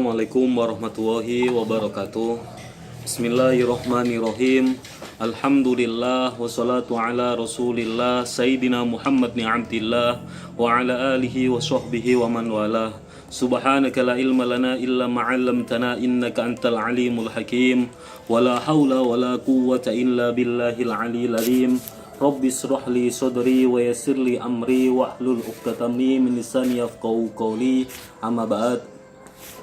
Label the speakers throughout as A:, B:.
A: Assalamualaikum warahmatullahi wabarakatuh. Bismillahirrahmanirrahim. Alhamdulillah wassalatu ala Rasulillah Sayyidina Muhammad ni Abdillah wa ala alihi wa sahbihi wa man walah. Subhanaka la ilma lana illa ma 'allamtana innaka antal alimul hakim. Wa la haula wa la quwwata illa billahil aliyil azim. Rabbi israh li sadri wa yassir li amri wahlul 'uqdatam min lisani yafqahu qawli. Amma ba'd.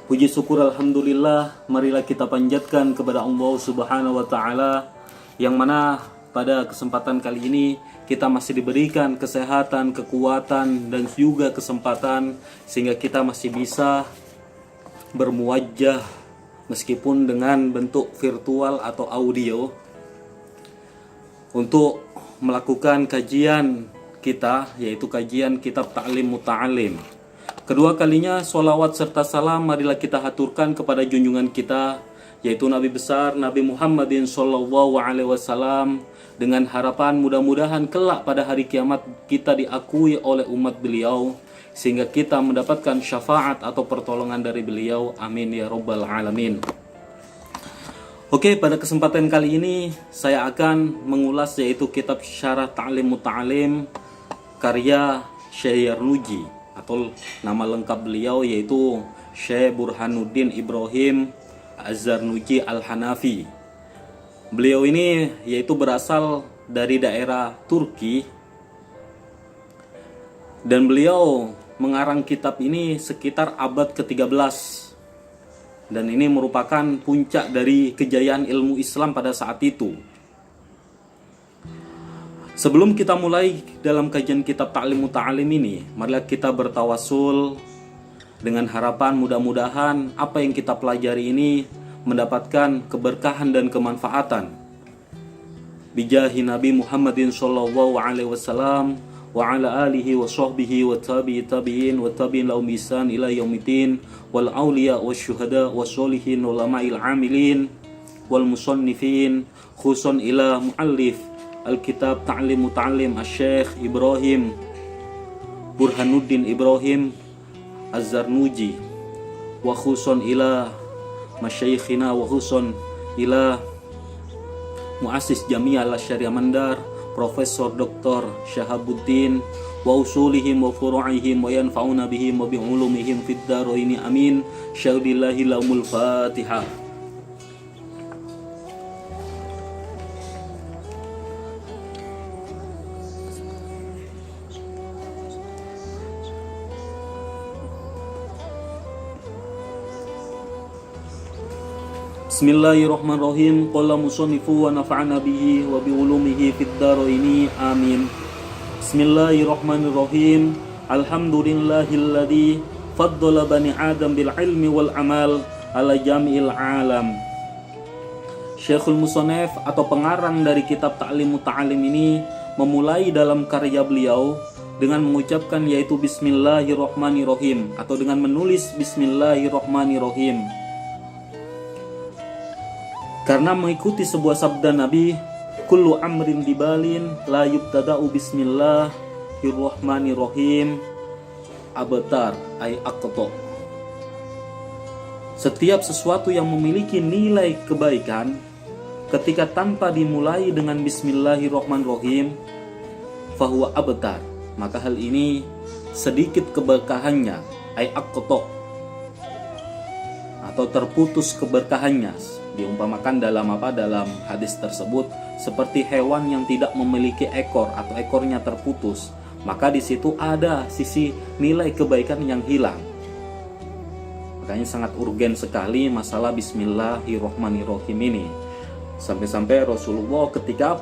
A: Puji syukur alhamdulillah, marilah kita panjatkan kepada Allah Subhanahu wa taala yang mana pada kesempatan kali ini kita masih diberikan kesehatan, kekuatan dan juga kesempatan sehingga kita masih bisa bermuajjah meskipun dengan bentuk virtual atau audio untuk melakukan kajian kita, yaitu kajian kitab Ta'lim Muta'alim. Kedua kalinya sholawat serta salam marilah kita haturkan kepada junjungan kita, yaitu Nabi besar Nabi Muhammadin Sallallahu Alaihi Wasallam, dengan harapan mudah-mudahan kelak pada hari kiamat kita diakui oleh umat beliau sehingga kita mendapatkan syafaat atau pertolongan dari beliau. Amin ya rabbal alamin. Oke, pada kesempatan kali ini saya akan mengulas yaitu kitab Syarah Ta'lim Muta'alim karya Syekh Yarnuji, atau nama lengkap beliau yaitu Syekh Burhanuddin Ibrahim Az-Zarnuji Al-Hanafi. Beliau ini yaitu berasal dari daerah Turki dan beliau mengarang kitab ini sekitar abad ke-13, dan ini merupakan puncak dari kejayaan ilmu Islam pada saat itu. Sebelum kita mulai dalam kajian kitab Ta'lim Muta'alim ini, marilah kita bertawassul dengan harapan mudah-mudahan apa yang kita pelajari ini mendapatkan keberkahan dan kemanfaatan. Bijahi Nabi Muhammadin sallallahu alaihi wasallam wa ala alihi wa sahbihi wa tabi'in wa tabi'in lahum ihsan ila yaumiddin wal auliya wasyuhada wassolihin ulama'il amilin wal musannifin khusun ila muallif Al-Kitab Ta'lim Muta'alim Asy-Syaikh Ibrahim Burhanuddin Ibrahim Az-Zarnuji, wa khusun ila masyayikhina wa khusun ila muassis Jami'ah Al-Syariah Mandar Profesor Dr. Syahabuddin wa usulihim wa furu'ihim wa yanfa'una bihim wa bi'ulumihim fid dharaini amin. Syaudillahi lahumul Fatihah. Bismillahirrahmanirrahim. Qala musannifu wa nafa'ana bihi wa bi ulumihi fid dharaini amin. Bismillahirrahmanirrahim. Alhamdulillahilladzi faddala bani Adam bil ilmi wal amal ala jami'il alam. Syekhul Musannaf atau pengarang dari kitab Ta'lim Muta'alim ini memulai dalam karya beliau dengan mengucapkan yaitu Bismillahirrahmanirrahim, atau dengan menulis Bismillahirrahmanirrahim, karena mengikuti sebuah sabda Nabi, kullu amrin dibalin la yubtada'u bismillahirrahmanirrahim abtar ay aqta. Setiap sesuatu yang memiliki nilai kebaikan ketika tanpa dimulai dengan bismillahirrahmanirrahim fahuwa abtar, maka hal ini sedikit keberkahannya ay aqta, atau terputus keberkahannya. Diumpamakan dalam hadis tersebut seperti hewan yang tidak memiliki ekor atau ekornya terputus, maka di situ ada sisi nilai kebaikan yang hilang. Makanya sangat urgen sekali masalah bismillahirrahmanirrahim ini. Sampai-sampai Rasulullah ketika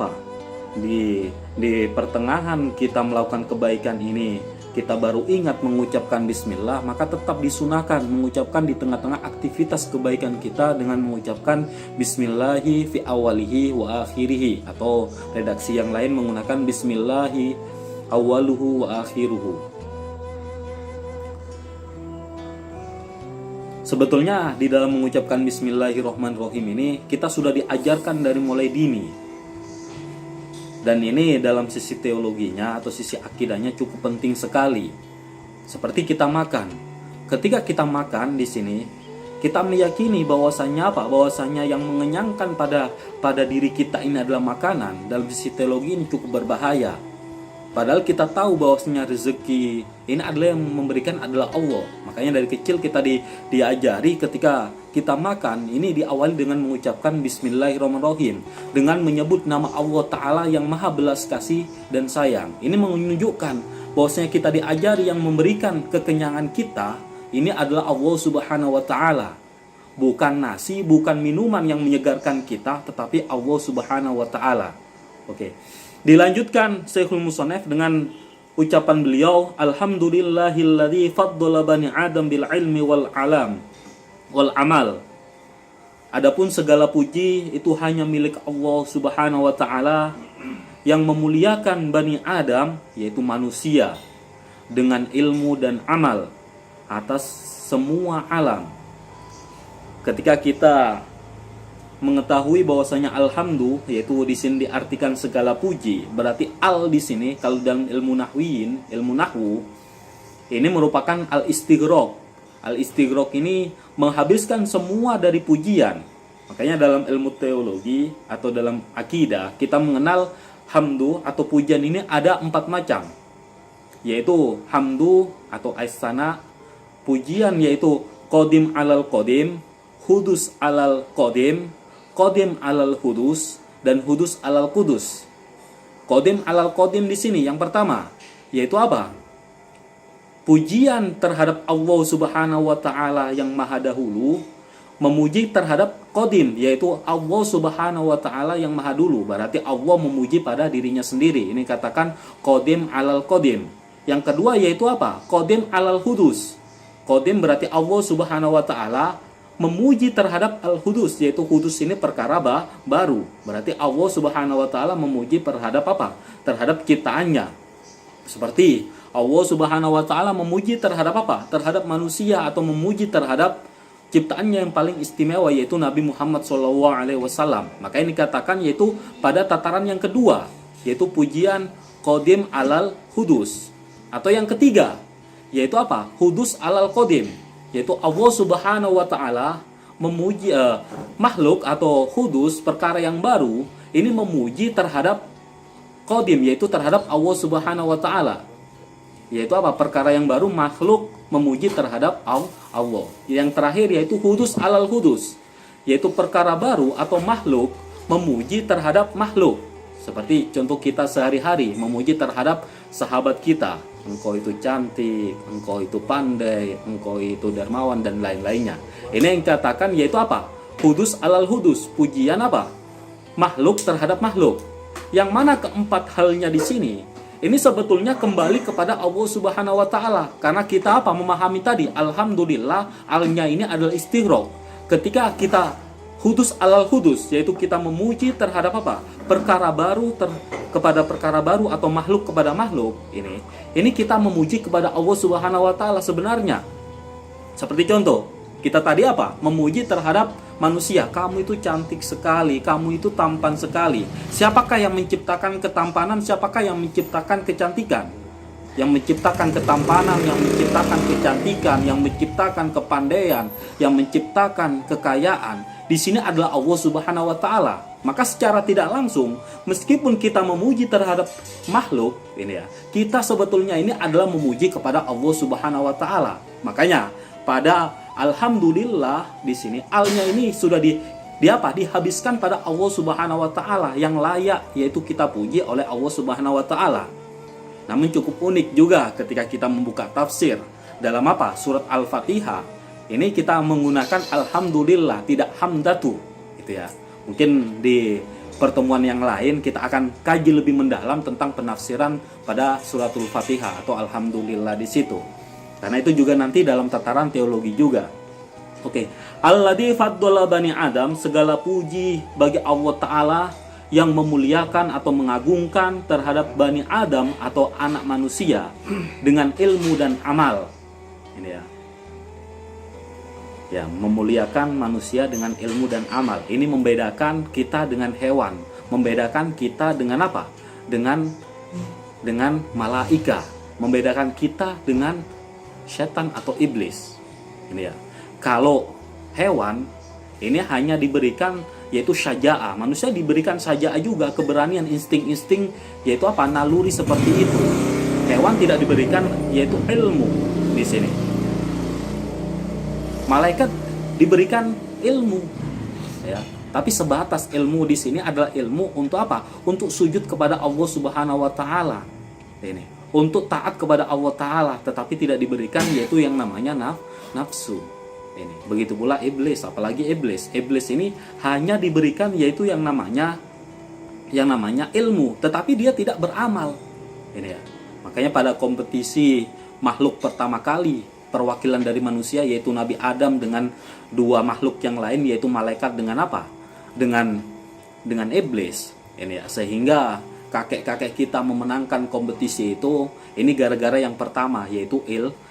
A: di pertengahan kita melakukan kebaikan ini kita baru ingat mengucapkan bismillah, maka tetap disunahkan mengucapkan di tengah-tengah aktivitas kebaikan kita dengan mengucapkan bismillahi fi awalihi wa akhirihi, atau redaksi yang lain menggunakan bismillahi awaluhu wa akhiruhu. Sebetulnya di dalam mengucapkan bismillahirrahmanirrahim ini kita sudah diajarkan dari mulai dini. Dan ini dalam sisi teologinya atau sisi akidahnya cukup penting sekali. Seperti kita makan. Ketika kita makan di sini, Kita meyakini bahwasanya apa? Bahwasanya yang mengenyangkan pada diri kita ini adalah makanan. Dalam sisi teologi ini cukup berbahaya. Padahal kita tahu bahwasanya rezeki ini adalah yang memberikan adalah Allah. Makanya dari kecil kita diajari ketika kita makan ini diawali dengan mengucapkan Bismillahirrahmanirrahim, dengan menyebut nama Allah Ta'ala yang maha belas kasih dan sayang. Ini menunjukkan bahwasanya kita diajari yang memberikan kekenyangan kita ini adalah Allah Subhanahu wa Ta'ala. Bukan nasi, bukan minuman yang menyegarkan kita, tetapi Allah Subhanahu wa Ta'ala. Oke. Dilanjutkan Syekhul Musannaf dengan ucapan beliau, Alhamdulillahilladzi faddala bani Adam bil ilmi wal amal. Adapun segala puji itu hanya milik Allah Subhanahu wa Ta'ala yang memuliakan Bani Adam, yaitu manusia, dengan ilmu dan amal atas semua alam. Ketika kita mengetahui bahwasanya alhamdulillah, yaitu di sini diartikan segala puji, berarti al di sini kalau dalam ilmu nahwu ini merupakan al-istighraq. Al-istighraq ini menghabiskan semua dari pujian. Makanya dalam ilmu teologi atau dalam akidah kita mengenal hamdu atau pujian ini ada 4 macam, yaitu hamdu atau aisana, pujian yaitu qadim alal qadim, hudus alal qadim, qadim alal hudus, dan hudus alal kudus. Qadim alal qadim di sini yang pertama yaitu apa? Pujian terhadap Allah Subhanahu wa Ta'ala yang maha dahulu, memuji terhadap qadim yaitu Allah Subhanahu wa Ta'ala yang maha dulu. Berarti Allah memuji pada dirinya sendiri. Ini katakan qadim alal qadim. Yang kedua yaitu apa? Qadim alal hudus. Qadim berarti Allah Subhanahu wa Ta'ala memuji terhadap al-hudus, yaitu hudus ini perkara baru. Berarti Allah Subhanahu wa Ta'ala memuji terhadap apa? Terhadap ciptaannya. Seperti Allah Subhanahu wa Ta'ala memuji terhadap apa? Terhadap manusia atau memuji terhadap ciptaannya yang paling istimewa, yaitu Nabi Muhammad SAW. Maka ini dikatakan yaitu pada tataran yang kedua, yaitu pujian qadim alal hudus. Atau yang ketiga yaitu apa? Hudus alal qadim, yaitu Allah Subhanahu wa Ta'ala memuji makhluk atau hudus, perkara yang baru, ini memuji terhadap qadim, yaitu terhadap Allah Subhanahu wa Ta'ala. Yaitu apa? Perkara yang baru, makhluk memuji terhadap Allah. Yang terakhir yaitu hudus alal hudus, yaitu perkara baru atau makhluk memuji terhadap makhluk. Seperti contoh kita sehari-hari memuji terhadap sahabat kita, engkau itu cantik, engkau itu pandai, engkau itu dermawan, dan lain-lainnya. Ini yang dikatakan yaitu apa? Hudus alal hudus, pujian apa? Makhluk terhadap makhluk. Yang mana keempat halnya di sini? Ini sebetulnya kembali kepada Allah Subhanahu wa Ta'ala. Karena kita apa? Memahami tadi, alhamdulillah, alnya ini adalah istighraq. Ketika kita hudus alal hudus, yaitu kita memuji terhadap apa? Perkara baru kepada perkara baru atau makhluk kepada makhluk. Ini kita memuji kepada Allah Subhanahu wa Ta'ala sebenarnya. Seperti contoh, kita tadi apa? Memuji terhadap manusia. Kamu itu cantik sekali, kamu itu tampan sekali. Siapakah yang menciptakan ketampanan? Siapakah yang menciptakan kecantikan? Yang menciptakan ketampanan, yang menciptakan kecantikan, yang menciptakan kepandaian, yang menciptakan kekayaan, di sini adalah Allah Subhanahu wa Ta'ala. Maka secara tidak langsung, meskipun kita memuji terhadap makhluk, kita sebetulnya ini adalah memuji kepada Allah Subhanahu wa Ta'ala. Makanya pada alhamdulillah di sini alnya ini sudah dihabiskan pada Allah Subhanahu wa Ta'ala yang layak, yaitu kita puji oleh Allah Subhanahu wa Ta'ala. Namun cukup unik juga ketika kita membuka tafsir dalam apa? Surat Al-Fatihah. Ini kita menggunakan alhamdulillah, tidak hamdatu, gitu ya. Mungkin di pertemuan yang lain kita akan kaji lebih mendalam tentang penafsiran pada suratul Fatihah atau alhamdulillah di situ. Karena itu juga nanti dalam tataran teologi juga. Oke. Alladzi faddala bani Adam, segala puji bagi Allah Ta'ala yang memuliakan atau mengagungkan terhadap Bani Adam atau anak manusia dengan ilmu dan amal. Ini ya, memuliakan manusia dengan ilmu dan amal. Ini membedakan kita dengan hewan, membedakan kita dengan apa? Dengan malaika, membedakan kita dengan setan atau iblis. Ini ya. Kalau Hewan ini hanya diberikan yaitu syaja'ah. Manusia diberikan syaja'ah juga, keberanian, insting-insting, yaitu apa? Naluri seperti itu. Hewan tidak diberikan yaitu ilmu di sini. Malaikat diberikan ilmu, ya. Tapi sebatas ilmu di sini adalah ilmu untuk apa? Untuk sujud kepada Allah Subhanahu wa taala. Ini, untuk taat kepada Allah taala, tetapi tidak diberikan yaitu yang namanya nafsu. Ini, begitu pula iblis, apalagi iblis. Iblis ini hanya diberikan yaitu yang namanya ilmu, tetapi dia tidak beramal. Ini ya. Makanya pada kompetisi makhluk pertama kali, perwakilan dari manusia yaitu Nabi Adam dengan dua makhluk yang lain yaitu malaikat dengan apa? Dengan iblis. Ini ya, sehingga kakek-kakek kita memenangkan kompetisi itu ini gara-gara yang pertama yaitu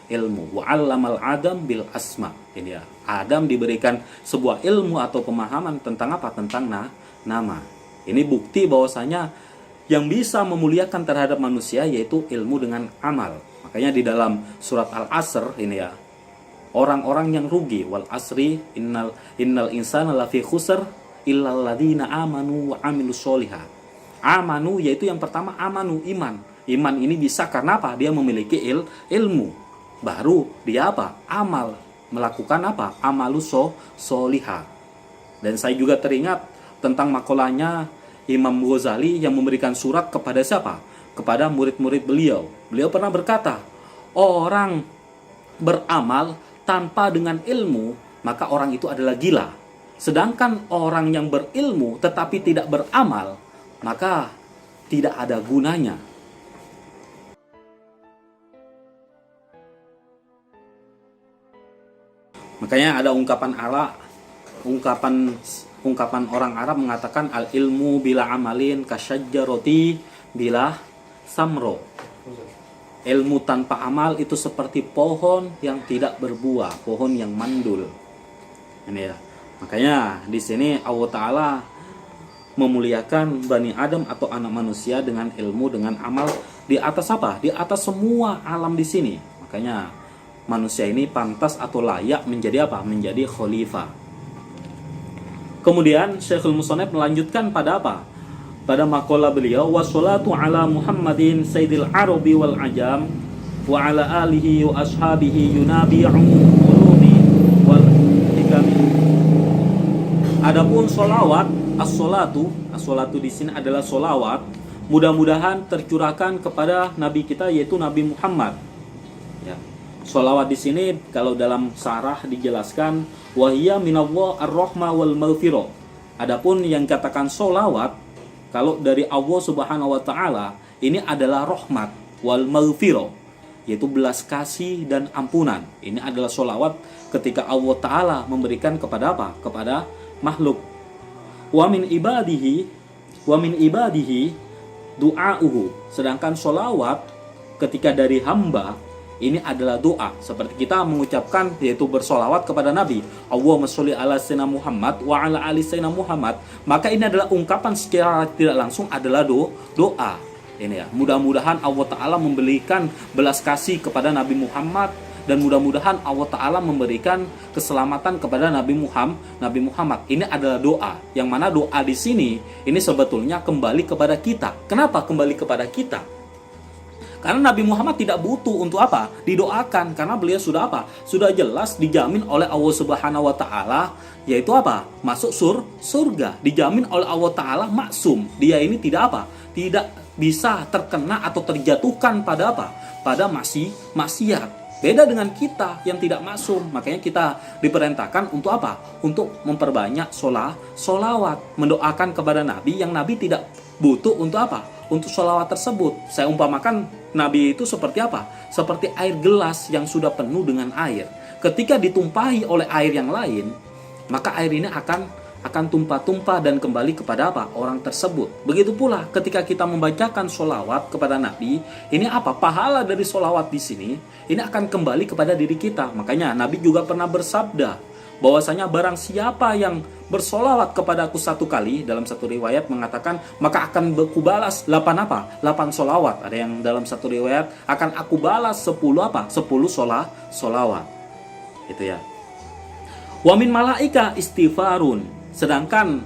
A: ilmu. Wa 'allamal Adam bil asma. Ini ya, Adam diberikan sebuah ilmu atau pemahaman tentang apa? Tentang nama. Ini bukti bahwasanya yang bisa memuliakan terhadap manusia yaitu ilmu dengan amal. Makanya di dalam surat Al-Asr ini ya, orang-orang yang rugi, wal asri innal insana lafi khusr illal ladzina amanu wa amilus sholihat. Amanu yaitu yang pertama amanu, iman. Iman ini bisa karena apa? Dia memiliki ilmu. Baru dia apa? Amal, melakukan apa? Amalus sholihat. Dan saya juga teringat tentang makolahnya Imam Ghazali yang memberikan surat kepada siapa? Kepada murid-murid beliau. Beliau pernah berkata, orang beramal tanpa dengan ilmu, maka orang itu adalah gila. Sedangkan orang yang berilmu tetapi tidak beramal, maka tidak ada gunanya. Makanya ada ungkapan orang Arab mengatakan al ilmu bila amalin kasyajjaroti bila samro. Ilmu tanpa amal itu seperti pohon yang tidak berbuah, pohon yang mandul. Ini ya. Makanya di sini Allah Ta'ala memuliakan Bani Adam atau anak manusia dengan ilmu, dengan amal di atas apa? Di atas semua alam di sini. Makanya manusia ini pantas atau layak menjadi apa? Menjadi khalifah. Kemudian Syekhul Musannaf melanjutkan pada apa? Pada maqalah beliau, wassalatu ala Muhammadin sayyidil arabi wal ajam wa ala alihi wa ashabihi yunabi'u ulumi wal hikami. Adapun sholawat, as-sholatu di sini adalah sholawat, mudah-mudahan tercurahkan kepada Nabi kita yaitu Nabi Muhammad. Ya. Sholawat di sini kalau dalam sarah dijelaskan wahiyya minallah ar-rahmah wal maghfirah. Adapun yang katakan sholawat kalau dari Allah Subhanahu wa taala ini adalah rahmat wal maghfirah, yaitu belas kasih dan ampunan. Ini adalah sholawat ketika Allah Ta'ala memberikan kepada apa? Kepada makhluk. Wa min ibadihi du'a'uhu. Sedangkan sholawat ketika dari hamba ini adalah doa. Seperti kita mengucapkan yaitu bersolawat kepada Nabi. Allahumma sholli ala sayyidina Muhammad wa ala ali sayyidina Muhammad. Maka ini adalah ungkapan secara tidak langsung adalah doa. Ini ya. Mudah-mudahan Allah Ta'ala memberikan belas kasih kepada Nabi Muhammad. Dan mudah-mudahan Allah Ta'ala memberikan keselamatan kepada Nabi Muhammad. Ini adalah doa. Yang mana doa di sini ini sebetulnya kembali kepada kita. Kenapa kembali kepada kita? Karena Nabi Muhammad tidak butuh untuk apa? Didoakan. Karena beliau sudah apa? Sudah jelas dijamin oleh Allah Subhanahu wa taala yaitu apa? Masuk surga. Dijamin oleh Allah Ta'ala maksum. Dia ini tidak apa? Tidak bisa terkena atau terjatuhkan pada apa? Pada maksiat. Beda dengan kita yang tidak maksum. Makanya kita diperintahkan untuk apa? Untuk memperbanyak sholawat. Mendoakan kepada Nabi yang Nabi tidak butuh untuk apa? Untuk sholawat tersebut. Saya umpamakan Nabi itu seperti apa? Seperti air gelas yang sudah penuh dengan air. Ketika ditumpahi oleh air yang lain, maka air ini akan tumpah-tumpah dan kembali kepada apa? Orang tersebut. Begitu pula ketika kita membacakan sholawat kepada Nabi, ini apa? Pahala dari sholawat di sini, ini akan kembali kepada diri kita. Makanya Nabi juga pernah bersabda, bahwasanya barang siapa yang bersolawat kepada aku satu kali, dalam satu riwayat mengatakan, maka akan aku balas 8 apa? 8 solawat. Ada yang dalam satu riwayat, akan aku balas 10 apa? 10 solawat. Itu ya. Wa min malaika istighfarun. Sedangkan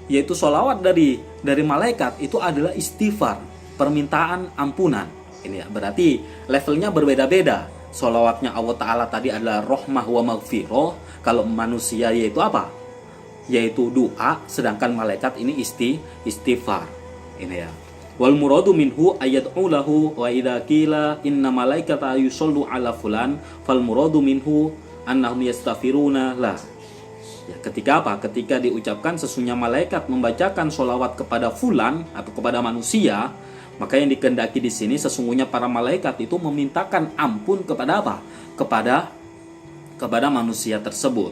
A: yaitu sholawat dari malaikat itu adalah istighfar, permintaan ampunan. Ini ya, berarti levelnya berbeda-beda. Sholawatnya Allah Ta'ala tadi adalah rahmah wa maghfirah. Kalau manusia yaitu apa? Yaitu doa, sedangkan malaikat ini istighfar. Ini ya. Wal muradu minhu ayad'u lahu wa idza qila inna malaikata yusallu ala fulan fal muradu minhu annahum yastaghfiruna lah. Ya, ketika apa? Ketika diucapkan sesungguhnya malaikat membacakan sholawat kepada fulan atau kepada manusia, maka yang dikehendaki di sini sesungguhnya para malaikat itu memintakan ampun kepada apa? Kepada manusia tersebut.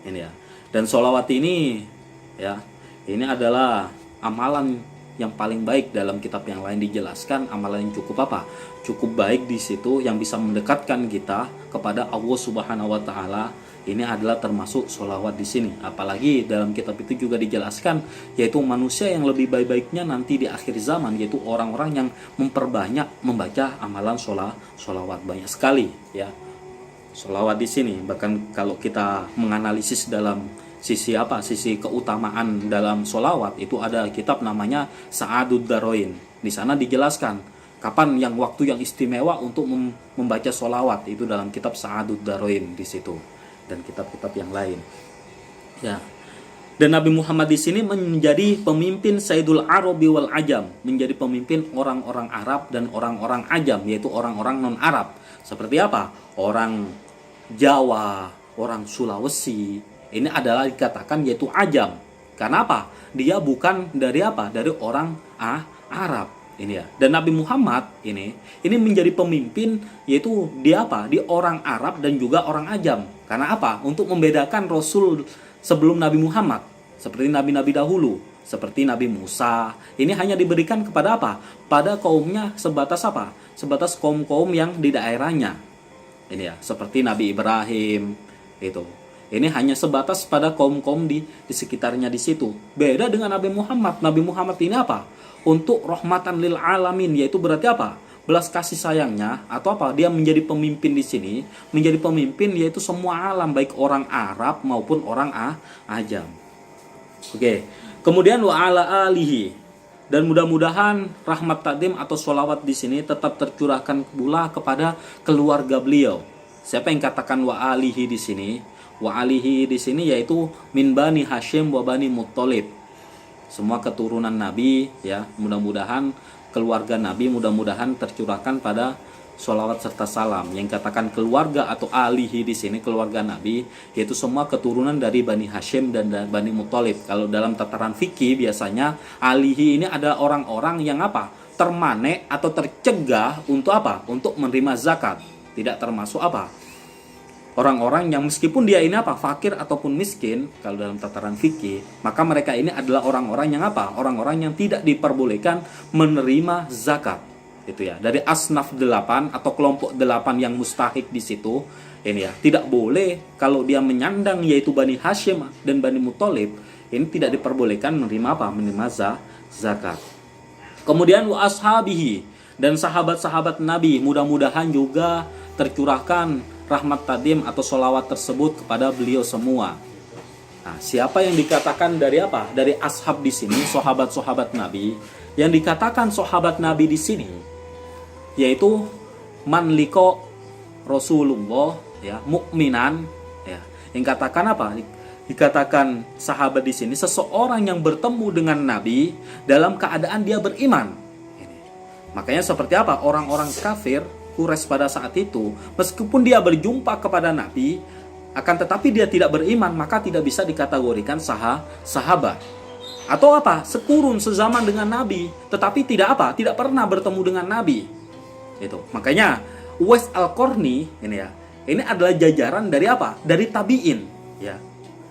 A: Ini ya. Dan sholawat ini ya, ini adalah amalan yang paling baik. Dalam kitab yang lain dijelaskan amalan yang cukup apa? Cukup baik di situ yang bisa mendekatkan kita kepada Allah Subhanahu wa taala. Ini adalah termasuk sholawat di sini. Apalagi dalam kitab itu juga dijelaskan yaitu manusia yang lebih baik-baiknya nanti di akhir zaman yaitu orang-orang yang memperbanyak membaca amalan sholawat banyak sekali ya. Sholawat di sini bahkan kalau kita menganalisis dalam sisi keutamaan dalam sholawat itu ada kitab namanya Sa'adud Daroin. Di sana dijelaskan kapan yang waktu yang istimewa untuk membaca sholawat itu dalam kitab Sa'adud Daroin di situ dan kitab-kitab yang lain. Ya. Dan Nabi Muhammad di sini menjadi pemimpin Sayyidul Arabi wal Ajam, menjadi pemimpin orang-orang Arab dan orang-orang Ajam, yaitu orang-orang non-Arab. Seperti apa? Orang Jawa, orang Sulawesi. Ini adalah dikatakan yaitu Ajam. Karena apa? Dia bukan dari apa? Dari orang Arab. Ini ya. Dan Nabi Muhammad ini menjadi pemimpin yaitu dia apa? Di orang Arab dan juga orang Ajam. Karena apa? Untuk membedakan Rasul sebelum Nabi Muhammad, seperti nabi-nabi dahulu, seperti Nabi Musa. Ini hanya diberikan kepada apa? Pada kaumnya sebatas apa? Sebatas kaum-kaum yang di daerahnya. Ini ya, seperti Nabi Ibrahim itu. Ini hanya sebatas pada kaum-kaum di sekitarnya di situ. Beda dengan Nabi Muhammad. Nabi Muhammad ini apa? Untuk rahmatan lil alamin, yaitu berarti apa? Belas kasih sayangnya atau apa? Dia menjadi pemimpin di sini, menjadi pemimpin yaitu semua alam, baik orang Arab maupun orang Ajam. Oke. Kemudian wa ala alihi, dan mudah-mudahan rahmat takdim atau sholawat di sini tetap tercurahkan pula kepada keluarga beliau. Siapa yang katakan wa alihi di sini? Wa alihi di sini yaitu min bani Hashim wa bani Muttalib. Semua keturunan Nabi ya, mudah-mudahan keluarga Nabi mudah-mudahan tercurahkan pada sholawat serta salam. Yang katakan keluarga atau alihi di sini keluarga Nabi yaitu semua keturunan dari Bani Hashim dan Bani Muttalib. Kalau dalam tataran fikih biasanya alihi ini ada orang-orang yang apa? Termanek atau tercegah untuk apa? Untuk menerima zakat. Tidak termasuk apa? Orang-orang yang meskipun dia ini apa? Fakir ataupun miskin, kalau dalam tataran fikih, maka mereka ini adalah orang-orang yang apa? Orang-orang yang tidak diperbolehkan menerima zakat. Itu ya. Dari asnaf 8 atau kelompok 8 yang mustahik di situ, ini ya, tidak boleh kalau dia menyandang yaitu Bani Hashim dan Bani Muttalib, ini tidak diperbolehkan menerima apa? Menerima zakat. Kemudian wa ashabihi, dan sahabat-sahabat Nabi mudah-mudahan juga tercurahkan rahmat tadim atau sholawat tersebut kepada beliau semua. Nah, siapa yang dikatakan dari apa? Dari ashab di sini, sahabat-sahabat Nabi. Yang dikatakan sahabat Nabi di sini yaitu man liko Rasulullah ya, mukminan ya. Yang katakan apa? Dikatakan sahabat di sini seseorang yang bertemu dengan Nabi dalam keadaan dia beriman. Ini. Makanya seperti apa? Orang-orang kafir Quraisy pada saat itu, meskipun dia berjumpa kepada Nabi, akan tetapi dia tidak beriman, maka tidak bisa dikategorikan sahabat. Atau apa? Sekurun sezaman dengan Nabi, tetapi tidak apa? Tidak pernah bertemu dengan Nabi. Itu. Makanya Uwais Al-Qarni ini ya, ini adalah jajaran dari apa? Dari tabi'in, ya.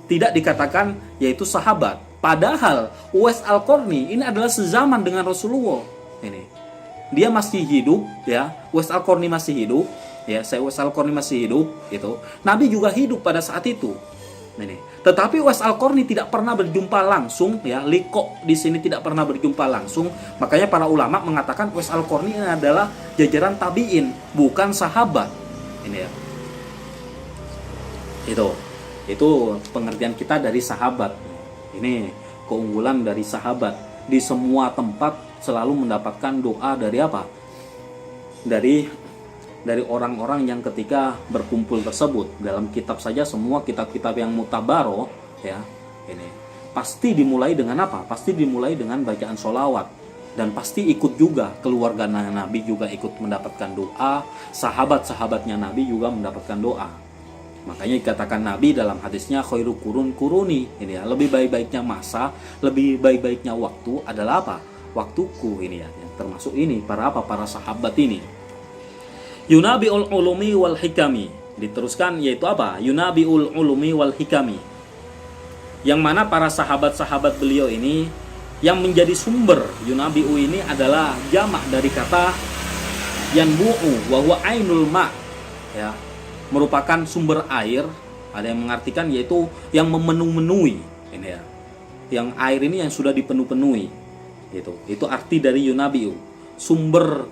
A: Tidak dikatakan yaitu sahabat. Padahal Uwais Al-Qarni ini adalah sezaman dengan Rasulullah. Ini. Dia masih hidup ya, Uwais Al-Qarni masih hidup ya, Uwais Al-Qarni masih hidup itu. Nabi juga hidup pada saat itu. Ini. Tetapi Uwais Al-Qarni tidak pernah berjumpa langsung ya, liko di sini tidak pernah berjumpa langsung. Makanya para ulama mengatakan Uwais Al-Qarni ini adalah jajaran tabi'in, bukan sahabat. Ini ya. Itu. Itu pengertian kita dari sahabat. Ini keunggulan dari sahabat. Di semua tempat selalu mendapatkan doa dari apa? Dari orang-orang yang ketika berkumpul tersebut. Dalam kitab saja, semua kitab-kitab yang mutabaroh ya, ini pasti dimulai dengan apa? Pasti dimulai dengan bacaan sholawat. Dan pasti ikut juga keluarga Nabi juga ikut mendapatkan doa, sahabat-sahabatnya Nabi juga mendapatkan doa. Makanya dikatakan Nabi dalam hadisnya khairu kuruni, ini ya, lebih baik-baiknya masa, lebih baik-baiknya waktu adalah apa? Waktuku, ini ya, termasuk ini para sahabat ini. Yunabiul ulumi wal hikami, diteruskan yaitu apa? Yunabiul ulumi wal hikami. Yang mana para sahabat-sahabat beliau ini yang menjadi sumber, yunabi'u ini adalah jamak dari kata yanbu'u wa huwa ainul ma, ya, merupakan sumber air. Ada yang mengartikan yaitu yang memenuhi, ini ya, yang air ini yang sudah dipenuhi, itu arti dari yunabi'u, sumber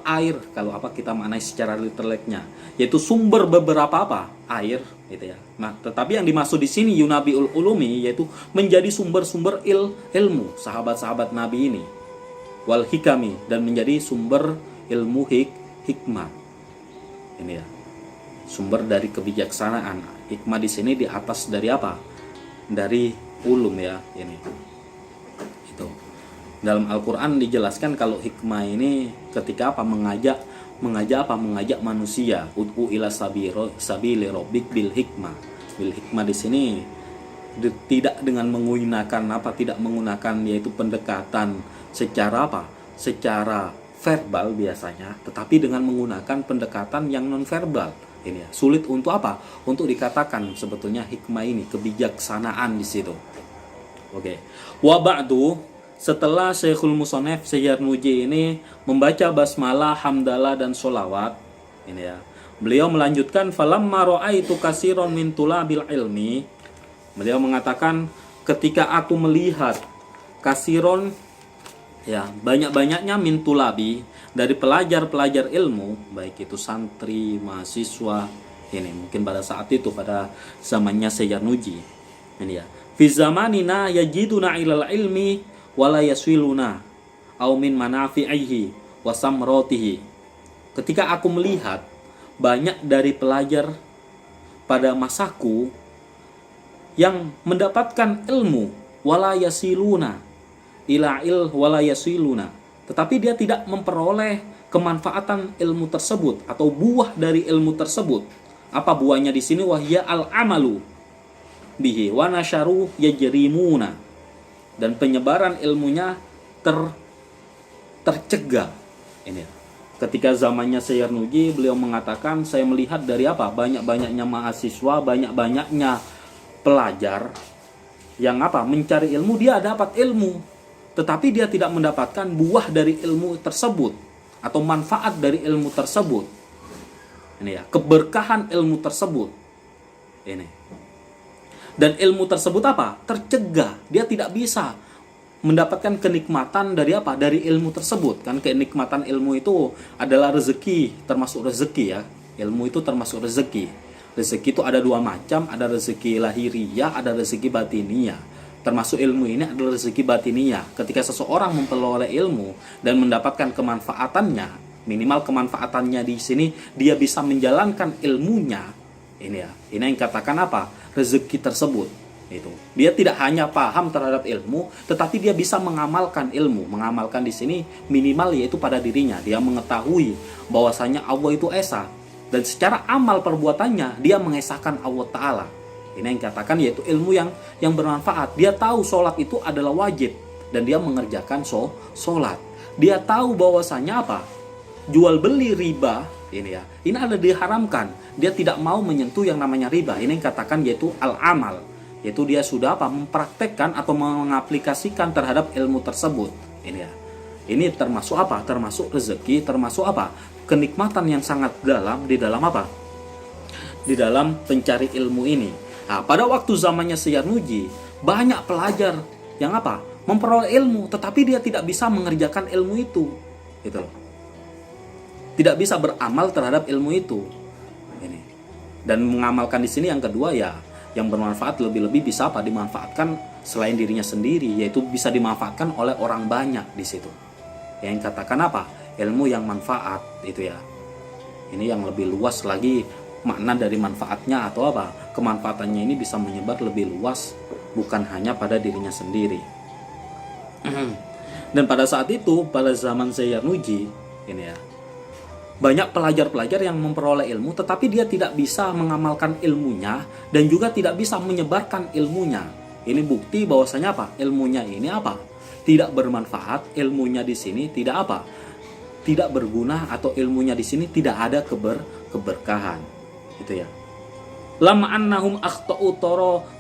A: air. Kalau kita maknai secara literalnya, yaitu sumber beberapa air, gitu ya. Nah, tetapi yang dimaksud di sini yunabiul ulumi yaitu menjadi sumber-sumber ilmu sahabat-sahabat Nabi ini, wal hikami, dan menjadi sumber ilmu hikmah. Ini ya, sumber dari kebijaksanaan. Hikmah di sini di atas dari apa? Dari ulum ya, ini. Itu. Dalam Al-Qur'an dijelaskan kalau hikmah ini ketika mengajak manusia, ud'u ila sabili rabbik bil hikmah. Bil hikmah di sini tidak dengan tidak menggunakan yaitu pendekatan secara secara verbal biasanya, tetapi dengan menggunakan pendekatan yang non verbal. Ini ya, sulit untuk untuk dikatakan sebetulnya hikmah ini, kebijaksanaan di situ. Oke. Wa ba'du, setelah Syekhul Musonef Sayyarnuji ini membaca basmalah, hamdalah, dan sholawat, ini ya, beliau melanjutkan falamma ra'aitu katsiran min tulabil ilmi. Beliau mengatakan ketika aku melihat kasiron, ya, banyak-banyaknya min tulabi, dari pelajar-pelajar ilmu, baik itu santri, mahasiswa, ini mungkin pada saat itu pada zamannya Sayyarnuji. Ini ya. Fi zamanina yajiduna ilal ilmi wala yaswiluna au min manafi'ihi wa samratihi. Ketika aku melihat banyak dari pelajar pada masaku yang mendapatkan ilmu wala yasiluna wala yasiluna, tetapi dia tidak memperoleh kemanfaatan ilmu tersebut atau buah dari ilmu tersebut. Apa buahnya di sini? Wahya al-amalu bihi wa nasyaru yajrimuna, dan penyebaran ilmunya tercegah. Ini ketika zamannya Sayyarnuji, beliau mengatakan saya melihat dari banyak-banyaknya mahasiswa, banyak-banyaknya pelajar yang mencari ilmu, dia dapat ilmu tetapi dia tidak mendapatkan buah dari ilmu tersebut atau manfaat dari ilmu tersebut. Ini ya, keberkahan ilmu tersebut. Ini. Dan ilmu tersebut tercegah, dia tidak bisa mendapatkan kenikmatan dari dari ilmu tersebut. Kan kenikmatan ilmu itu adalah rezeki, termasuk rezeki ya. Ilmu itu termasuk rezeki. Rezeki itu ada dua macam, ada rezeki lahiriah, ada rezeki batiniyah. Termasuk ilmu ini adalah rezeki batiniyah. Ketika seseorang memperoleh ilmu dan mendapatkan kemanfaatannya, minimal kemanfaatannya di sini dia bisa menjalankan ilmunya. Ini ya, ini yang katakan rezeki tersebut. Itu. Dia tidak hanya paham terhadap ilmu, tetapi dia bisa mengamalkan ilmu. Mengamalkan di sini minimal yaitu pada dirinya. Dia mengetahui bahwasanya Allah itu esa, dan secara amal perbuatannya dia mengesahkan Allah Ta'ala. Ini yang dikatakan yaitu ilmu yang bermanfaat. Dia tahu sholat itu adalah wajib dan dia mengerjakan sholat. Dia tahu bahwasanya jual beli riba, ini ya, ini ada diharamkan. Dia tidak mau menyentuh yang namanya riba. Ini yang dikatakan yaitu al-amal, yaitu dia sudah mempraktekkan atau mengaplikasikan terhadap ilmu tersebut. Ini ya, ini termasuk termasuk rezeki, termasuk kenikmatan yang sangat dalam di dalam di dalam pencari ilmu ini. Nah, pada waktu zamannya Sayyarnuji, banyak pelajar yang memperoleh ilmu, tetapi dia tidak bisa mengerjakan ilmu itu, gitu loh. Tidak bisa beramal terhadap ilmu itu. Ini. Dan mengamalkan di sini yang kedua ya, yang bermanfaat, lebih-lebih bisa apa, dimanfaatkan selain dirinya sendiri, yaitu bisa dimanfaatkan oleh orang banyak di situ. Yang katakan apa, ilmu yang manfaat itu ya. Ini yang lebih luas lagi makna dari manfaatnya, atau apa, kemanfaatannya ini bisa menyebar lebih luas, bukan hanya pada dirinya sendiri. Dan pada saat itu, pada zaman Zainuji ini ya, banyak pelajar-pelajar yang memperoleh ilmu tetapi dia tidak bisa mengamalkan ilmunya dan juga tidak bisa menyebarkan ilmunya. Ini bukti bahwasanya apa? Ilmunya ini apa? Tidak bermanfaat, ilmunya di sini tidak apa? Tidak berguna, atau ilmunya di sini tidak ada keberkahan. Itu ya. Lama annahum akhtau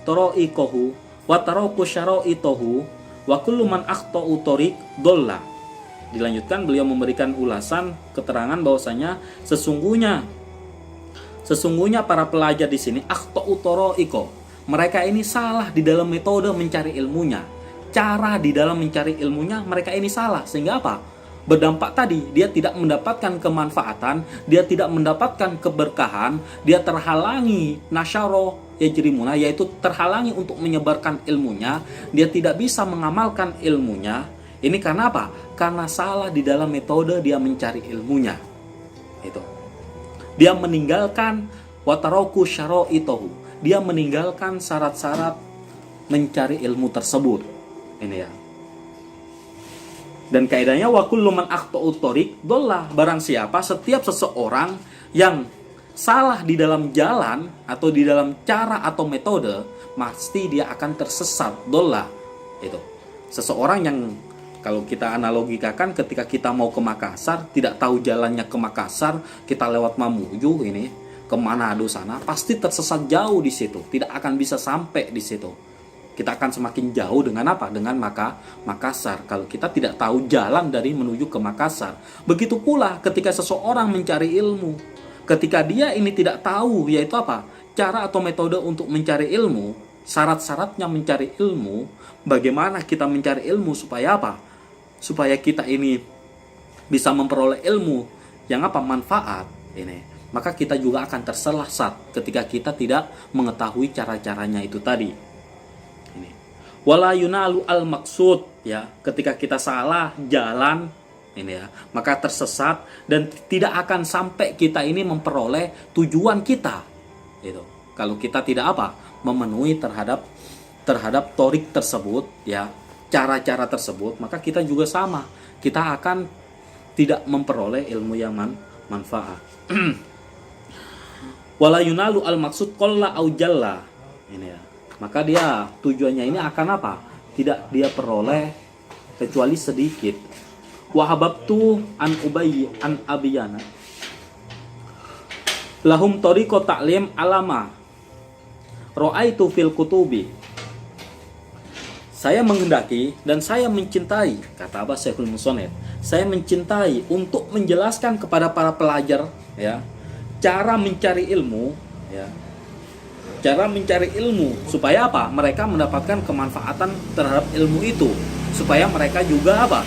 A: toro'ikohu wa taroku syara'itohu wa kullu man akhtau tariq dolla. Dilanjutkan beliau memberikan ulasan keterangan bahwasanya sesungguhnya para pelajar di sini akhtau toro'iko, mereka ini salah di dalam metode mencari ilmunya. Cara di dalam mencari ilmunya mereka ini salah, sehingga apa? Berdampak tadi, dia tidak mendapatkan kemanfaatan, dia tidak mendapatkan keberkahan, dia terhalangi nasyaro yajrimuna, yaitu terhalangi untuk menyebarkan ilmunya, dia tidak bisa mengamalkan ilmunya. Ini karena apa? Karena salah di dalam metode dia mencari ilmunya. Itu. Dia meninggalkan wataroku syara'itohu. Dia meninggalkan syarat-syarat mencari ilmu tersebut. Ini ya. Dan kaidahnya wa kullu man akhta'u thoriq dollah, barang siapa, setiap seseorang yang salah di dalam jalan atau di dalam cara atau metode, pasti dia akan tersesat, dollah. Itu. Seseorang yang, kalau kita analogikakan, ketika kita mau ke Makassar, tidak tahu jalannya ke Makassar, kita lewat Mamuju ini ke Manado sana, pasti tersesat jauh di situ, tidak akan bisa sampai di situ. Kita akan semakin jauh dengan apa? Dengan Makassar. Kalau kita tidak tahu jalan dari menuju ke Makassar. Begitu pula ketika seseorang mencari ilmu, ketika dia ini tidak tahu, yaitu apa? Cara atau metode untuk mencari ilmu, syarat-syaratnya mencari ilmu, bagaimana kita mencari ilmu supaya apa? Supaya kita ini bisa memperoleh ilmu yang apa? Manfaat ini. Maka kita juga akan tersesat ketika kita tidak mengetahui cara-caranya itu tadi. Ini. Wala yunalu al maksud, ya, ketika kita salah jalan ini ya, maka tersesat dan tidak akan sampai kita ini memperoleh tujuan kita. Itu. Kalau kita tidak apa? Memenuhi terhadap torik tersebut, ya, cara-cara tersebut, maka kita juga sama, kita akan tidak memperoleh ilmu yang manfaat. Wala yunalu al maksud qalla au jalla, ini ya, maka dia tujuannya ini akan apa? Tidak dia peroleh kecuali sedikit. Wahababtu an ubayyi an abiyana lahum tariqat ta'lim alama ra'aitu fil kutubi. Saya menghendaki dan saya mencintai, kata Abah Syekhul Musonef, saya mencintai untuk menjelaskan kepada para pelajar, ya, cara mencari ilmu, ya, cara mencari ilmu supaya apa? Mereka mendapatkan kemanfaatan terhadap ilmu itu, supaya mereka juga apa?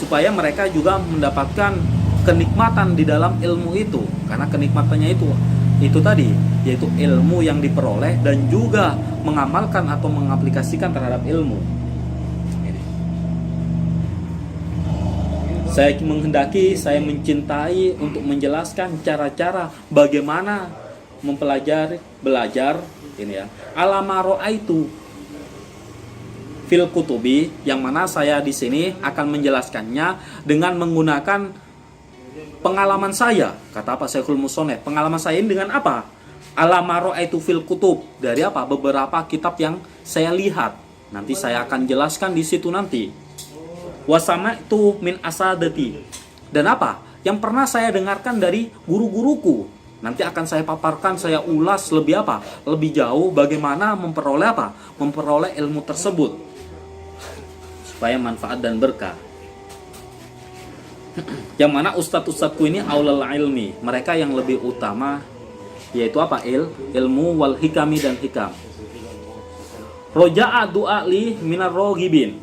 A: Supaya mereka juga mendapatkan kenikmatan di dalam ilmu itu, karena kenikmatannya itu tadi, yaitu ilmu yang diperoleh dan juga mengamalkan atau mengaplikasikan terhadap ilmu. Ini. Saya menghendaki, saya mencintai untuk menjelaskan cara-cara bagaimana belajar ini ya. Alamaro itu fil kutubi, yang mana saya di sini akan menjelaskannya dengan menggunakan pengalaman saya. Kata apa Syekhul Musonef? Pengalaman saya ini dengan apa? Alamaro itu fil kutub, dari apa? Beberapa kitab yang saya lihat. Nanti saya akan jelaskan di situ nanti. Wasama itu min asadati, dan apa? Yang pernah saya dengarkan dari guru-guruku. Nanti akan saya paparkan, saya ulas lebih apa? Lebih jauh bagaimana memperoleh apa? Memperoleh ilmu tersebut supaya manfaat dan berkah. Yang mana ustadz-ustadzku ini aulal ilmi, mereka yang lebih utama, yaitu apa? Ilmu wal hikami dan hikam. Roja'a du'a li minar roghibin.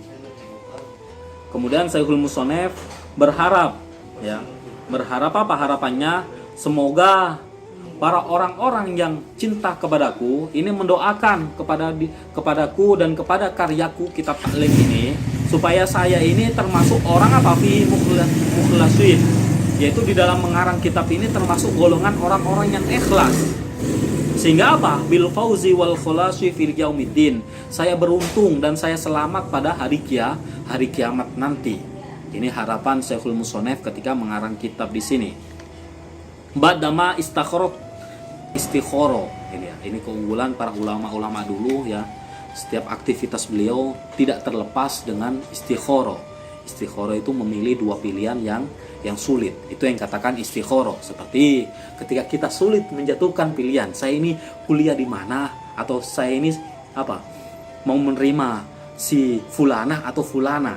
A: Kemudian Syekhul Musonef berharap, ya, berharap apa harapannya? Semoga para orang-orang yang cinta kepadaku ini mendoakan kepadaku dan kepada karyaku kitab taklim ini, supaya saya ini termasuk orang apa fi mukhlasin, yaitu di dalam mengarang kitab ini termasuk golongan orang-orang yang ikhlas. Sehingga apa? Bil fauzi wal khulasi fil yaumiddin. Saya beruntung dan saya selamat pada hari kiamat nanti. Ini harapan Syekhul Musonef ketika mengarang kitab di sini. Badama istikhoro. Ini keunggulan para ulama-ulama dulu ya. Setiap aktivitas beliau tidak terlepas dengan istikhoro. Istikhoro itu memilih dua pilihan yang sulit. Itu yang katakan istikhoro. Seperti ketika kita sulit menjatuhkan pilihan, saya ini kuliah di mana, atau saya ini mau menerima si fulana atau fulana.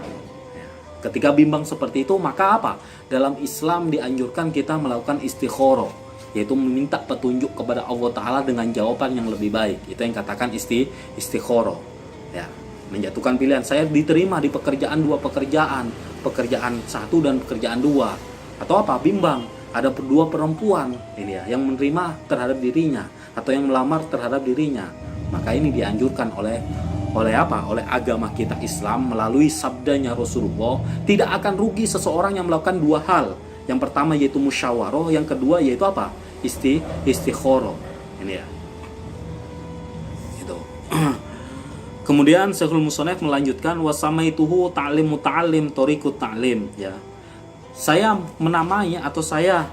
A: Ketika bimbang seperti itu, maka dalam Islam dianjurkan kita melakukan istikhoro, yaitu meminta petunjuk kepada Allah Ta'ala dengan jawaban yang lebih baik. Itu yang katakan istikhoro ya. Menjatuhkan pilihan, saya diterima di dua pekerjaan satu dan pekerjaan dua, atau bimbang, ada dua perempuan ini ya, yang menerima terhadap dirinya atau yang melamar terhadap dirinya. Maka ini dianjurkan oleh agama kita Islam melalui sabdanya Rasulullah, tidak akan rugi seseorang yang melakukan dua hal. Yang pertama yaitu musyawarah, yang kedua yaitu istikhoro ini ya. Itu. Kemudian Syekhul Musonef melanjutkan wasamaituhu ta'lim muta'allim thoriqut ta'lim ya. Saya menamai atau saya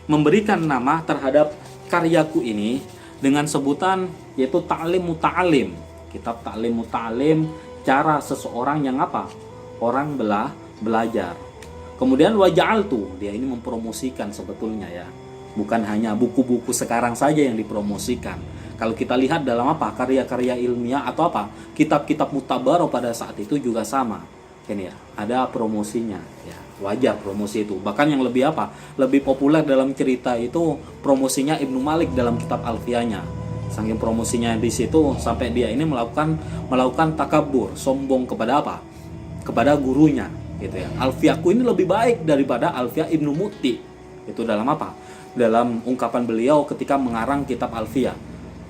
A: memberikan nama terhadap karyaku ini dengan sebutan yaitu ta'lim muta'allim. Kitab ta'lim muta'allim, cara seseorang yang orang belajar. Kemudian waja'altu, dia ini mempromosikan sebetulnya ya. Bukan hanya buku-buku sekarang saja yang dipromosikan. Kalau kita lihat dalam karya-karya ilmiah atau kitab-kitab mutabaroh pada saat itu juga sama. Ini ya, ada promosinya ya. Wajar promosi itu. Bahkan yang lebih populer dalam cerita itu promosinya Ibnu Malik dalam kitab Alfiyahnya. Saking promosinya di situ sampai dia ini melakukan takabur, sombong kepada gurunya gitu ya. Alfiyahku ini lebih baik daripada Alfiyah Ibnu Muti. Itu dalam dalam ungkapan beliau ketika mengarang kitab Alfiyah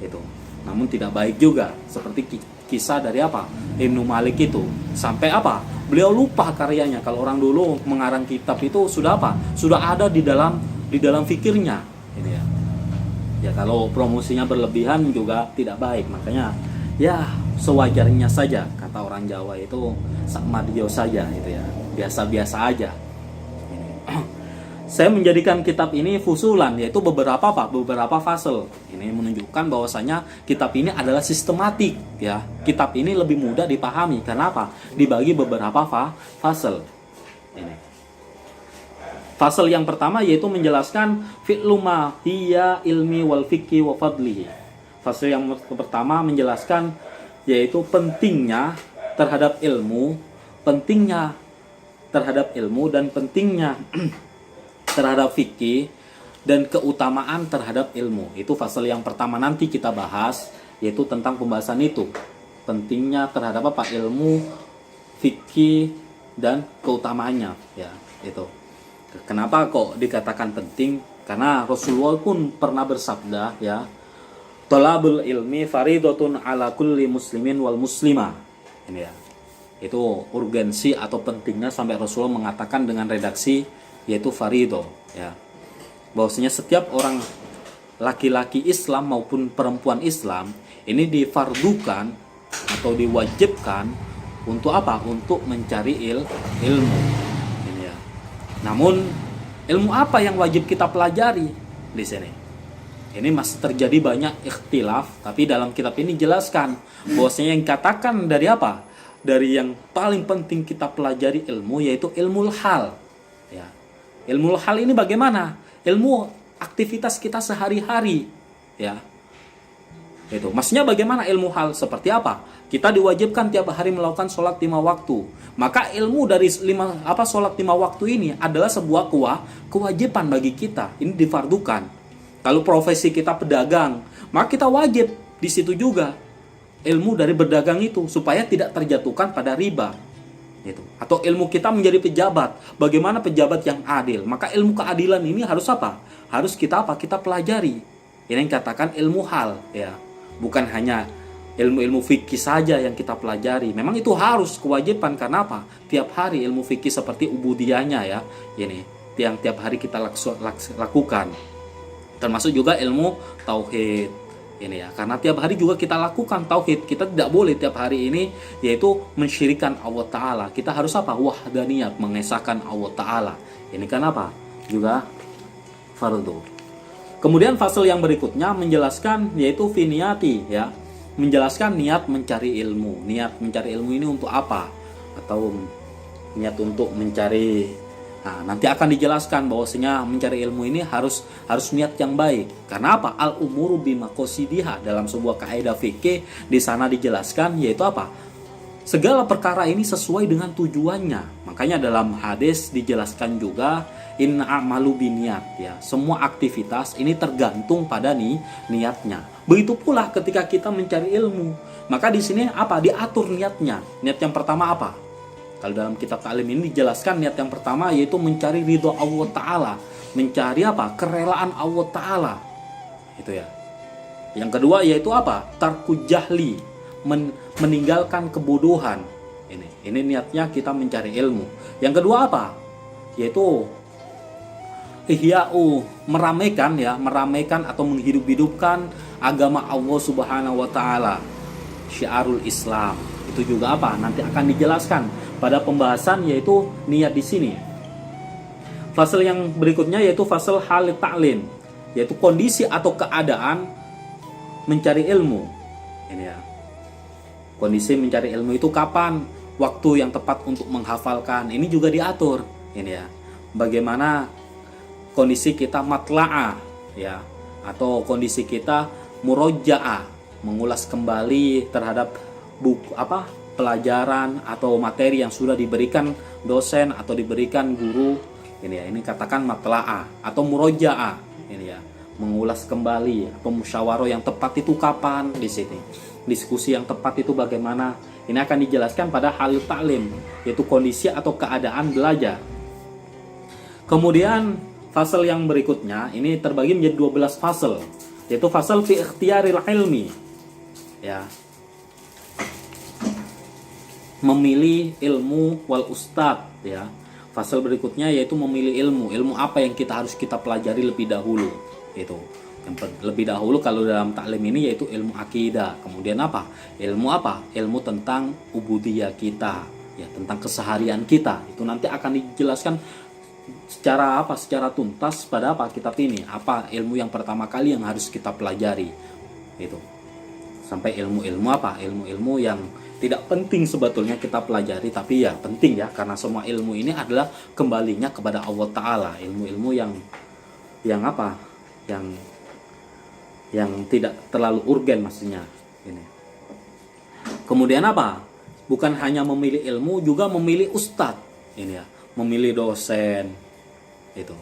A: itu. Namun tidak baik juga, seperti kisah dari Ibnu Malik itu, sampai beliau lupa karyanya. Kalau orang dulu mengarang kitab itu sudah ada di dalam fikirnya ini ya. Ya kalau promosinya berlebihan juga tidak baik. Makanya ya sewajarnya saja, kata orang Jawa itu sakmadio saja itu ya, biasa-biasa aja. Saya menjadikan kitab ini fusulan, yaitu beberapa fasel. Ini menunjukkan bahwasanya kitab ini adalah sistematik ya. Kitab ini lebih mudah dipahami karena dibagi beberapa fasel. Ini. Fasel yang pertama yaitu menjelaskan fi'lu ma hiya ilmi wal fiqhi wa fadlihi. Fasel yang pertama menjelaskan yaitu pentingnya terhadap ilmu dan pentingnya terhadap fikih dan keutamaan terhadap ilmu. Itu fasal yang pertama, nanti kita bahas yaitu tentang pembahasan itu. Pentingnya terhadap ilmu, fikih dan keutamaannya ya, itu. Kenapa kok dikatakan penting? Karena Rasulullah pun pernah bersabda ya, Thalabul ilmi faridatun ala kulli muslimin wal muslimah. Ini ya. Itu urgensi atau pentingnya sampai Rasulullah mengatakan dengan redaksi yaitu farido ya. Bahwasanya setiap orang laki-laki Islam maupun perempuan Islam ini difardukan atau diwajibkan untuk untuk mencari ilmu. Ini ya. Namun ilmu apa yang wajib kita pelajari di sini? Ini masih terjadi banyak ikhtilaf, tapi dalam kitab ini jelaskan bahwasanya yang katakan dari dari yang paling penting kita pelajari ilmu yaitu ilmu hal. Ya. Ilmu hal ini bagaimana? Ilmu aktivitas kita sehari-hari. Ya. Itu. Maksudnya bagaimana ilmu hal? Seperti kita diwajibkan tiap hari melakukan sholat 5 waktu. Maka ilmu dari sholat 5 waktu ini adalah sebuah kewajiban bagi kita. Ini difardukan. Kalau profesi kita pedagang, maka kita wajib di situ juga ilmu dari berdagang itu supaya tidak terjatuhkan pada riba. Itu. Atau ilmu kita menjadi pejabat, bagaimana pejabat yang adil? Maka ilmu keadilan ini harus harus kita kita pelajari. Ini yang katakan ilmu hal, ya. Bukan hanya ilmu-ilmu fikih saja yang kita pelajari. Memang itu harus kewajiban, karena apa? Tiap hari ilmu fikih seperti ubudiyahnya, ya. Ini yang tiap hari kita lakukan. Termasuk juga ilmu tauhid. Ini ya, karena tiap hari juga kita lakukan tauhid. Kita tidak boleh tiap hari ini yaitu mensyirikan Allah Ta'ala. Kita harus apa? Wahdaniyat, mengesahkan Allah Ta'ala. Ini kan apa? Juga fardu. Kemudian fasal yang berikutnya menjelaskan yaitu finiyati, ya. Menjelaskan niat mencari ilmu. Niat mencari ilmu ini untuk apa? Atau niat untuk mencari. Nah, nanti akan dijelaskan bahwasanya mencari ilmu ini harus niat yang baik. Karena apa? Al umuru bimaqasidiha, dalam sebuah kaidah fikih di sana dijelaskan yaitu apa? Segala perkara ini sesuai dengan tujuannya. Makanya dalam hadis dijelaskan juga inna a'malu biniyat, ya. Semua aktivitas ini tergantung pada niatnya. Begitu pula ketika kita mencari ilmu. Maka di sini apa? Diatur niatnya. Niat yang pertama apa? Kalau dalam kitab ta'lim ini dijelaskan niat yang pertama yaitu mencari ridho Allah Ta'ala. Mencari apa? Kerelaan Allah Ta'ala. Itu ya. Yang kedua yaitu apa? Tarku jahli. Meninggalkan kebodohan. Ini niatnya kita mencari ilmu. Yang kedua apa? Yaitu ihya'u, meramaikan, ya. Meramaikan atau menghidup-hidupkan agama Allah Subhanahu wa Ta'ala. Syiarul Islam. Itu juga apa? Nanti akan dijelaskan pada pembahasan yaitu niat di sini. Fasal yang berikutnya yaitu fasal hal ta'lim, yaitu kondisi atau keadaan mencari ilmu. Ini ya. Kondisi mencari ilmu itu kapan? Waktu yang tepat untuk menghafalkan. Ini juga diatur. Ini ya. Bagaimana kondisi kita matla'ah, ya, atau kondisi kita muroja'ah, mengulas kembali terhadap buku pelajaran atau materi yang sudah diberikan dosen atau diberikan guru. Ini ya, ini katakan matla'ah atau muroja'ah. Ini ya, mengulas kembali atau musyawarah yang tepat itu kapan di sini. Diskusi yang tepat itu bagaimana? Ini akan dijelaskan pada hal ta'lim, yaitu kondisi atau keadaan belajar. Kemudian fasal yang berikutnya ini terbagi menjadi 12 fasal, yaitu fasal fi ikhtiyaril ilmi. Ya. Memilih ilmu wal ustad, ya. Fasal berikutnya yaitu memilih ilmu. Ilmu apa yang harus kita pelajari lebih dahulu. Itu. Lebih dahulu kalau dalam taklim ini yaitu ilmu akidah. Kemudian apa? Ilmu apa? Ilmu tentang ubudiyah kita, ya, tentang keseharian kita. Itu nanti akan dijelaskan secara tuntas pada kitab ini. Apa ilmu yang pertama kali yang harus kita pelajari. Itu. Sampai ilmu-ilmu apa? Ilmu-ilmu yang tidak penting sebetulnya kita pelajari, tapi ya penting, ya, karena semua ilmu ini adalah kembalinya kepada Allah Ta'ala. Ilmu-ilmu yang apa? Yang tidak terlalu urgen maksudnya. Ini. Kemudian apa? Bukan hanya memilih ilmu, juga memilih ustadz. Ini ya, memilih dosen. Itu.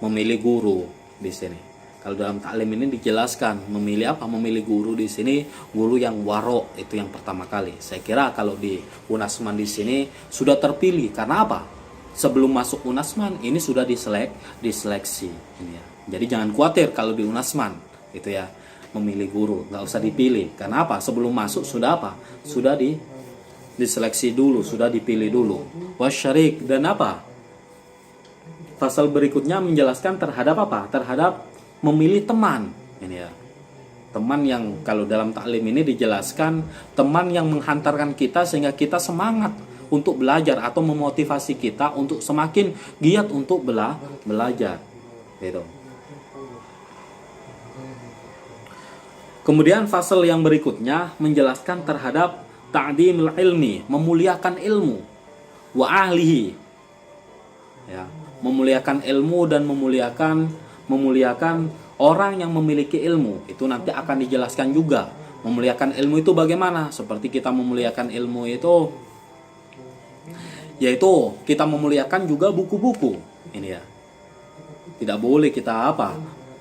A: Memilih guru di sini. Kalau dalam taklim ini dijelaskan memilih apa? Memilih guru di sini, guru yang waro, itu yang pertama kali. Saya kira kalau di Unasman di sini sudah terpilih. Karena apa? Sebelum masuk Unasman ini sudah diseleksi. Ini ya. Jadi jangan khawatir kalau di Unasman itu ya, memilih guru, nggak usah dipilih. Karena apa? Sebelum masuk sudah apa? Sudah diseleksi dulu, sudah dipilih dulu. Wasyarik dan apa? Pasal berikutnya menjelaskan terhadap apa? Terhadap memilih teman. Ini ya. Teman yang kalau dalam taklim ini dijelaskan teman yang menghantarkan kita sehingga kita semangat untuk belajar atau memotivasi kita untuk semakin giat untuk belajar. Gitu. Kemudian fasal yang berikutnya menjelaskan terhadap ta'dimul ilmi, memuliakan ilmu, wa ahlihi. Ya, memuliakan ilmu dan memuliakan orang yang memiliki ilmu. Itu nanti akan dijelaskan juga. Memuliakan ilmu itu bagaimana? Seperti kita memuliakan ilmu itu yaitu kita memuliakan juga buku-buku. Ini ya. Tidak boleh kita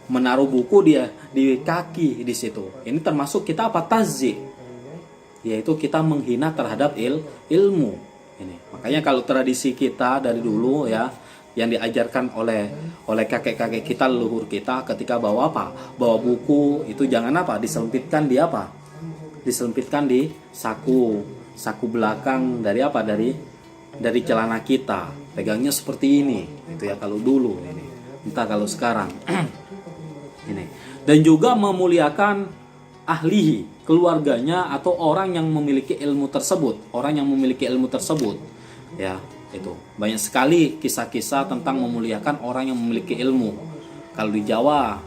A: menaruh buku di kaki di situ. Ini termasuk kita tazik. Yaitu kita menghina terhadap ilmu. Ini. Makanya kalau tradisi kita dari dulu ya, yang diajarkan oleh kakek-kakek kita, leluhur kita ketika bawa apa? Bawa buku itu jangan apa? Disempitkan di apa? Disempitkan di saku belakang dari apa? Dari celana kita. Pegangnya seperti ini. Itu ya kalau dulu ini. Entah kalau sekarang. Ini. Dan juga memuliakan ahlihi, keluarganya atau orang yang memiliki ilmu tersebut, ya. Itu banyak sekali kisah-kisah tentang memuliakan orang yang memiliki ilmu. Kalau di Jawa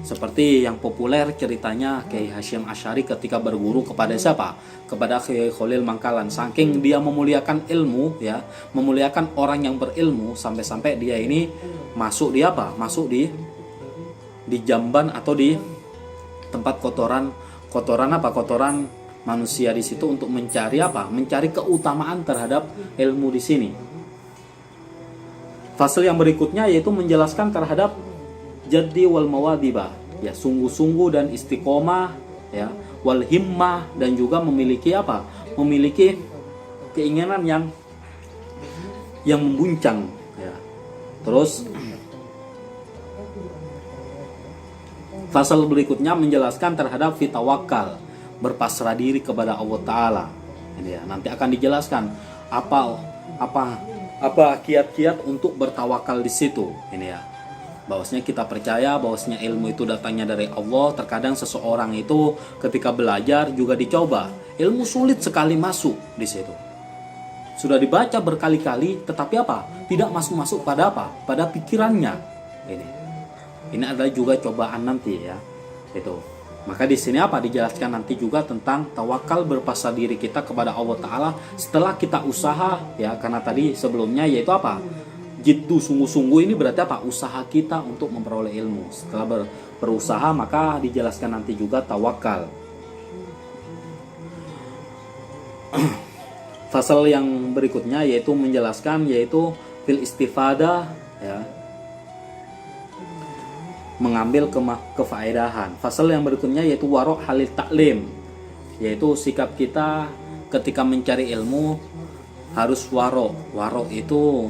A: seperti yang populer ceritanya Kiai Hasyim Asy'ari ketika berguru kepada siapa? Kepada Kiai Khalil Mangkalan. Saking dia memuliakan ilmu, ya, memuliakan orang yang berilmu, sampai-sampai dia ini masuk di apa? Masuk di jamban atau di tempat kotoran manusia di situ untuk mencari apa? Mencari keutamaan terhadap ilmu di sini. Fasal yang berikutnya yaitu menjelaskan terhadap jaddi wal mawadibah, ya, sungguh-sungguh dan istiqomah, ya, wal himmah, dan juga memiliki apa? Memiliki keinginan yang membuncang, ya. Terus fasal berikutnya menjelaskan terhadap fitawakal, berpasrah diri kepada Allah Ta'ala. Ini ya, nanti akan dijelaskan apa kiat-kiat untuk bertawakal di situ. Ini ya, bahwasanya kita percaya bahwasanya ilmu itu datangnya dari Allah. Terkadang seseorang itu ketika belajar juga dicoba, ilmu sulit sekali masuk di situ. Sudah dibaca berkali-kali, tetapi apa? Tidak masuk pada apa? Pada pikirannya. Ini adalah juga cobaan nanti, ya. Itu. Maka di sini apa dijelaskan nanti juga tentang tawakal, berpasrah diri kita kepada Allah Ta'ala setelah kita usaha, ya, karena tadi sebelumnya yaitu apa? Jiddu, sungguh-sungguh, ini berarti apa? Usaha kita untuk memperoleh ilmu. Setelah berusaha maka dijelaskan nanti juga tawakal. Fasal yang berikutnya yaitu menjelaskan yaitu fil istifadah, ya, mengambil kefaedahan. Fasal yang berikutnya yaitu warok halil taklim, yaitu sikap kita ketika mencari ilmu harus warok. Warok itu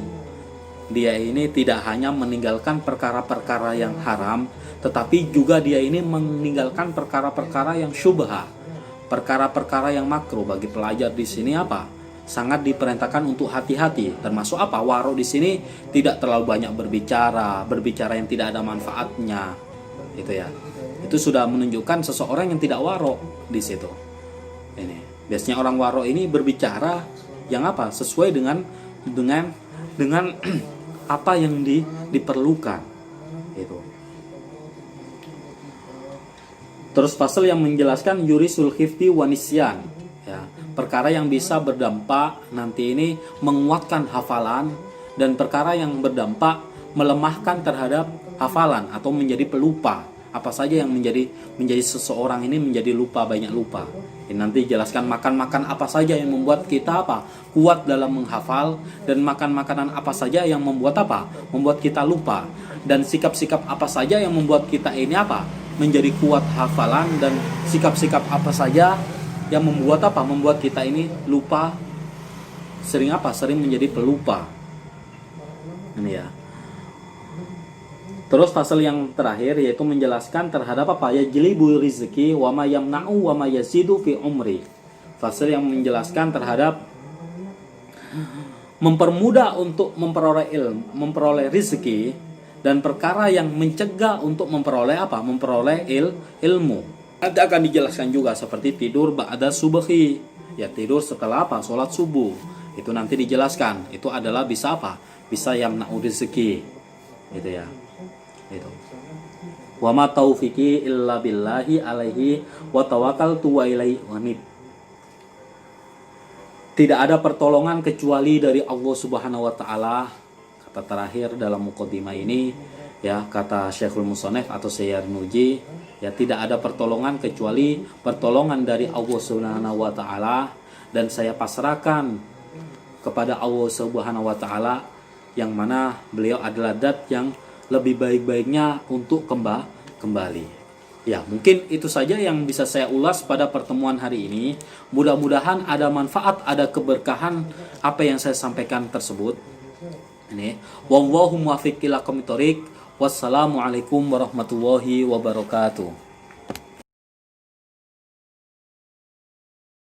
A: dia ini tidak hanya meninggalkan perkara-perkara yang haram, tetapi juga dia ini meninggalkan perkara-perkara yang syubha, perkara-perkara yang makruh. Bagi pelajar di sini apa? Sangat diperintahkan untuk hati-hati. Termasuk apa? Waro di sini tidak terlalu banyak berbicara yang tidak ada manfaatnya. Itu ya. Itu sudah menunjukkan seseorang yang tidak waro di situ. Ini. Biasanya orang waro ini berbicara yang apa? Sesuai dengan apa yang diperlukan. Itu. Terus pasal yang menjelaskan yurisul khifti wa nisyan, ya, perkara yang bisa berdampak nanti ini menguatkan hafalan, dan perkara yang berdampak melemahkan terhadap hafalan atau menjadi pelupa. Apa saja yang menjadi seseorang ini menjadi lupa, banyak lupa. Ini nanti jelaskan makan apa saja yang membuat kita apa? Kuat dalam menghafal, dan makan makanan apa saja yang membuat apa? Membuat kita lupa, dan sikap-sikap apa saja yang membuat kita ini apa? Menjadi kuat hafalan, dan sikap-sikap apa saja yang membuat apa? Membuat kita ini lupa, sering menjadi pelupa. Ini ya. Terus pasal yang terakhir yaitu menjelaskan terhadap apa? Ya jilibu rizki wa ma yamna'u wa ma yazidu fi umri. Pasal yang menjelaskan terhadap mempermudah untuk memperoleh rizki, dan perkara yang mencegah untuk memperoleh apa? Memperoleh ilmu. Nanti akan dijelaskan juga seperti tidur ba'da subhi, ya, tidur setelah apa? Sholat subuh. Itu nanti dijelaskan. Itu adalah bisa apa? Bisa yamna'u rizki. Itu ya. Itu. Wa ma taufiqi illa billahi alaihi wa tawakkaltu wa ilaihi unib. Tidak ada pertolongan kecuali dari Allah Subhanahu wa taala. Kata terakhir dalam muqaddimah ini, ya, kata Syekhul Musannaf atau Sayyid Nuji, ya, tidak ada pertolongan kecuali pertolongan dari Allah Subhanahu wa taala, dan saya pasrahkan kepada Allah Subhanahu wa taala, yang mana beliau adalah zat yang lebih baik-baiknya untuk kembali. Ya, mungkin itu saja yang bisa saya ulas pada pertemuan hari ini. Mudah-mudahan ada manfaat, ada keberkahan apa yang saya sampaikan tersebut. Ini wallahu muwaffiq ila aqwamit thoriq. Wassalamualaikum warahmatullahi wabarakatuh.